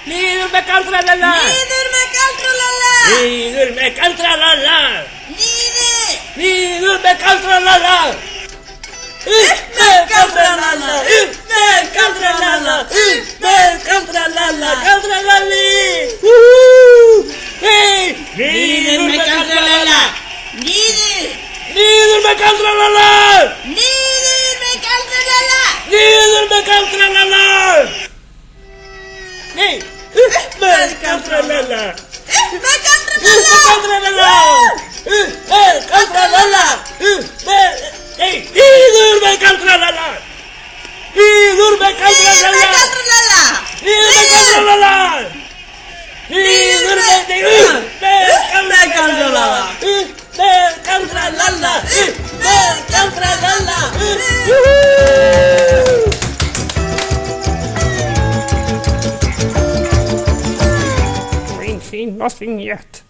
Niður með galdralalla. Niður með galdralalla. Niður með galdralalla. Niður. Niður með galdralalla. Upp með galdralalla. Upp með galdralalla. Upp með galdralalla. Galdralalli. Hey. Niður með galdralalla. Niður. Niður með galdralalla. Niður með galdralalla. Niður með galdralalla. Nei, upp með galdralalla. Upp með Upp með galdralalla. galdralalla. Upp með galdralalla. Upp með... Nei, niður með galdralalla. Niður með galdralalla. Niður með galdralalla. Niður með... Nei, upp með galdralalla. Upp með galdralalla. Upp með galdralalla. Ain't seen nothing yet.